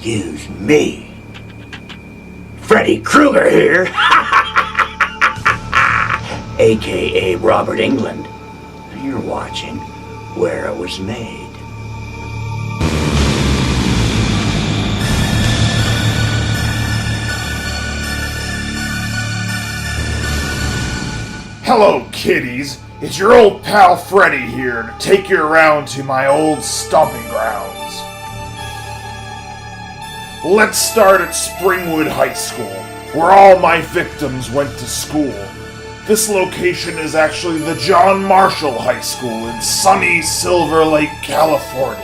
Excuse me. Freddy Krueger here, a.k.a. Robert England. You're watching Where It Was Made. Hello, kiddies. It's your old pal Freddy here to take you around to my old stomping grounds. Let's start at Springwood High School, where all my victims went to school. This location is actually the John Marshall High School in sunny Silver Lake, California.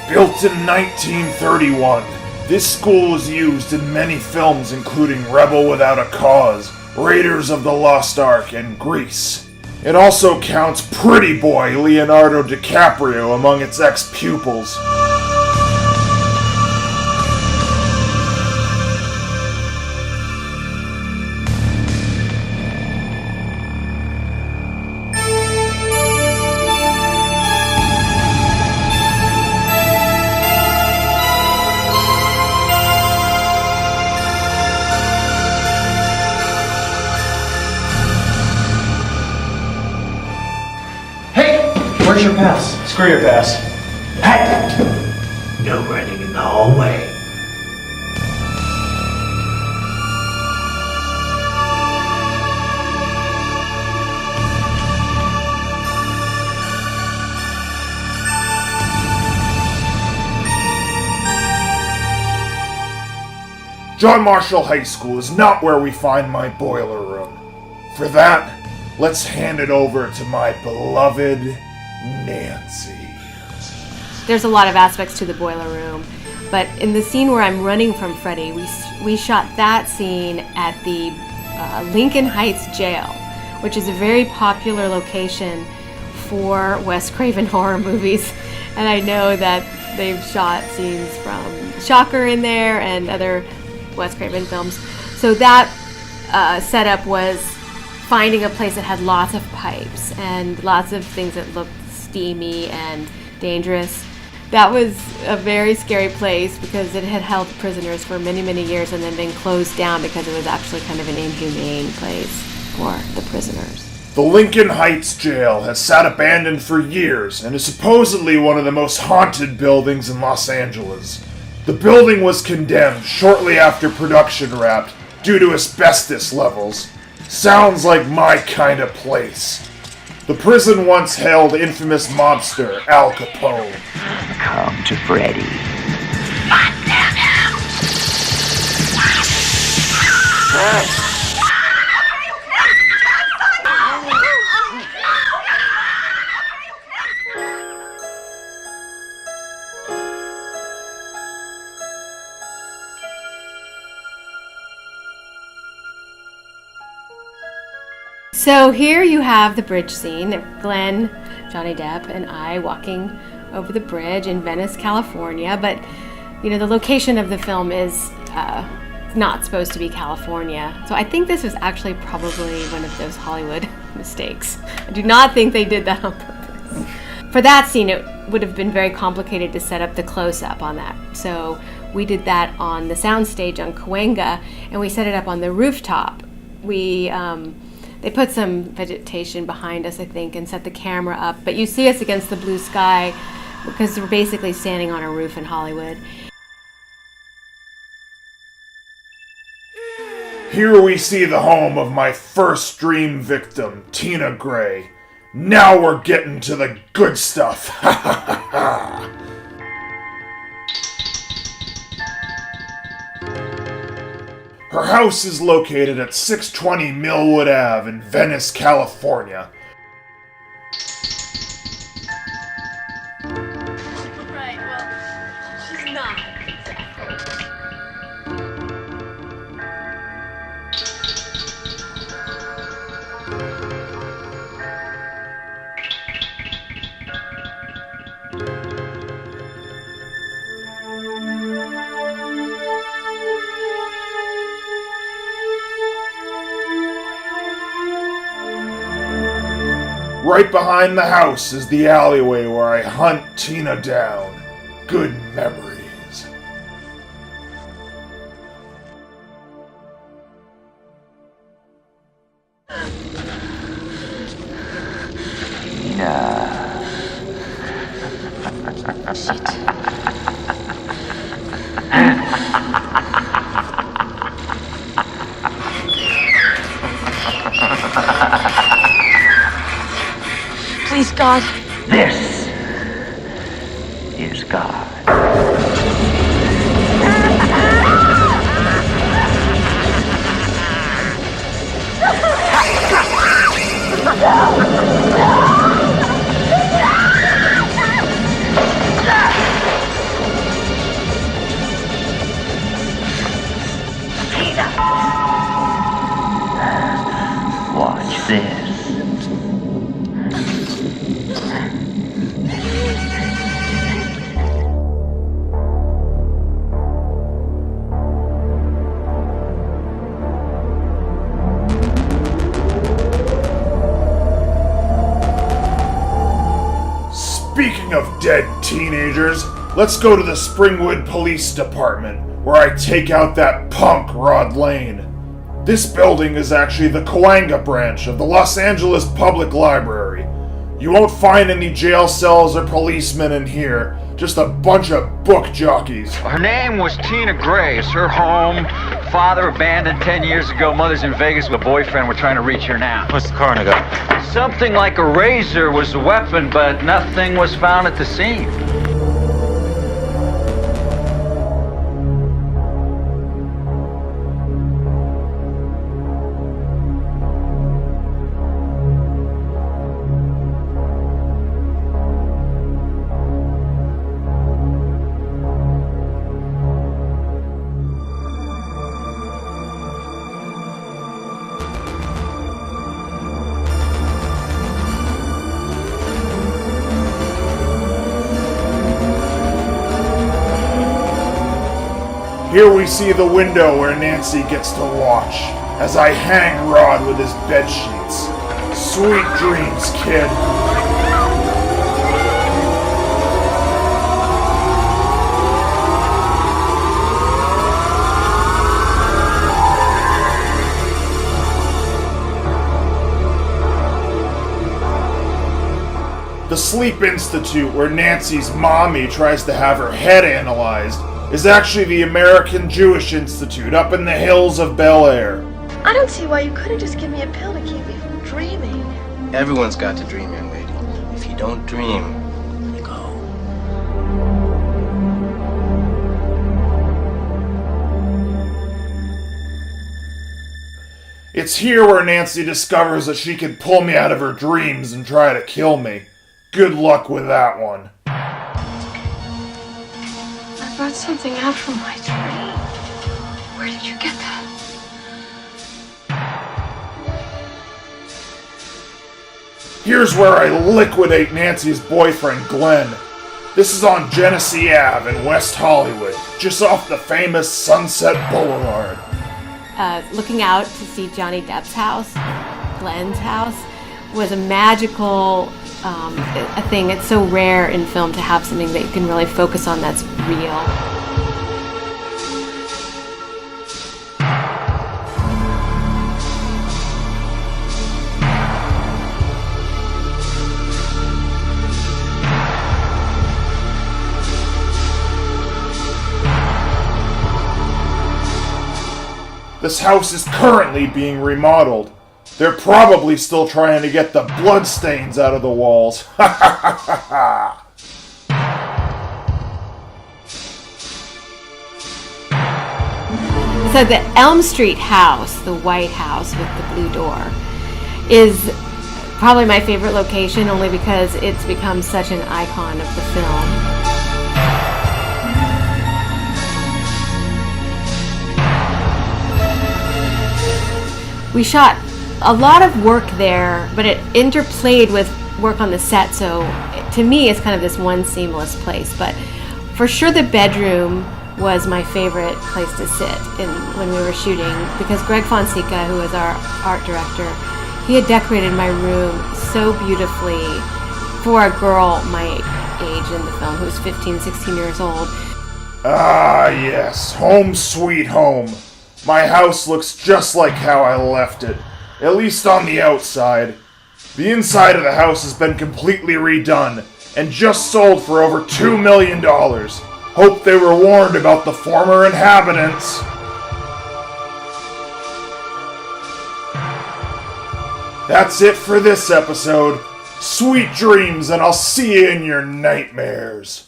Built in 1931, this school was used in many films including Rebel Without a Cause, Raiders of the Lost Ark, and Grease. It also counts pretty boy Leonardo DiCaprio among its ex-pupils. Where's your pass? Screw your pass. Hey! No running in the hallway. John Marshall High School is not where we find my boiler room. For that, let's hand it over to my beloved Nancy. There's a lot of aspects to the boiler room, but in the scene where I'm running from Freddy, we shot that scene at the Lincoln Heights Jail, which is a very popular location for Wes Craven horror movies. And I know that they've shot scenes from Shocker in there and other Wes Craven films. So that setup was finding a place that had lots of pipes and lots of things that looked steamy and dangerous. That was a very scary place because it had held prisoners for many, many years and then been closed down because it was actually kind of an inhumane place for the prisoners. The Lincoln Heights Jail has sat abandoned for years and is supposedly one of the most haunted buildings in Los Angeles. The building was condemned shortly after production wrapped due to asbestos levels. Sounds like my kind of place. The prison once held infamous mobster Al Capone. Come to Freddy. So here you have the bridge scene of Glenn, Johnny Depp, and I walking over the bridge in Venice, California. But, you know, the location of the film is not supposed to be California. So I think this was actually probably one of those Hollywood mistakes. I do not think they did that on purpose. For that scene, it would have been very complicated to set up the close-up on that. So we did that on the soundstage on Cahuenga, and we set it up on the rooftop. They put some vegetation behind us, I think, and set the camera up. But you see us against the blue sky because we're basically standing on a roof in Hollywood. Here we see the home of my first dream victim, Tina Gray. Now we're getting to the good stuff. Ha ha ha ha. Her house is located at 620 Millwood Ave in Venice, California. Right, well, she's not. Right behind the house is the alleyway where I hunt Tina down. Good memories. Please, God. This is God. Watch this. Speaking of dead teenagers, let's go to the Springwood Police Department, where I take out that punk Rod Lane. This building is actually the Cahuenga branch of the Los Angeles Public Library. You won't find any jail cells or policemen in here, just a bunch of book jockeys. Her name was Tina Gray. It's her home. Father abandoned 10 years ago. Mother's in Vegas with a boyfriend. We're trying to reach her now. What's the coroner got? Something like a razor was the weapon, but nothing was found at the scene. Here we see the window where Nancy gets to watch, as I hang Rod with his bed sheets. Sweet dreams, kid. The Sleep Institute, where Nancy's mommy tries to have her head analyzed, is actually the American Jewish Institute up in the hills of Bel Air. I don't see why you couldn't just give me a pill to keep me from dreaming. Everyone's got to dream, young lady. If you don't dream, you go. It's here where Nancy discovers that she can pull me out of her dreams and try to kill me. Good luck with that one. I brought something out from my dream. Where did you get that? Here's where I liquidate Nancy's boyfriend, Glenn. This is on Genesee Ave in West Hollywood, just off the famous Sunset Boulevard. Looking out to see Johnny Depp's house, Glenn's house, was a magical a thing. It's so rare in film to have something that you can really focus on that's real. This house is currently being remodeled. They're probably still trying to get the bloodstains out of the walls. Ha ha ha ha ha! So the Elm Street House, the White House with the blue door, is probably my favorite location only because it's become such an icon of the film. We shot a lot of work there, but it interplayed with work on the set, so to me it's kind of this one seamless place. But for sure the bedroom was my favorite place to sit when we were shooting, because Greg Fonseca, who was our art director, he had decorated my room so beautifully for a girl my age in the film, who was 15, 16 years old. Ah, yes, home sweet home. My house looks just like how I left it. At least on the outside. The inside of the house has been completely redone, and just sold for over $2 million. Hope they were warned about the former inhabitants. That's it for this episode. Sweet dreams, and I'll see you in your nightmares.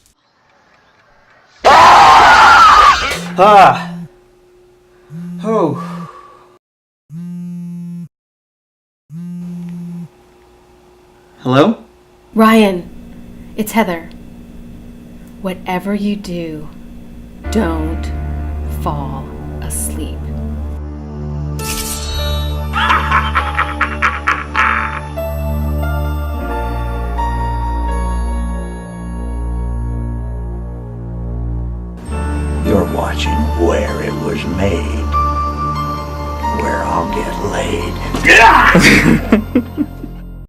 Ah! Oh. Hello? Ryan, it's Heather. Whatever you do, don't fall asleep. You're watching Where It Was Made, where I'll get laid.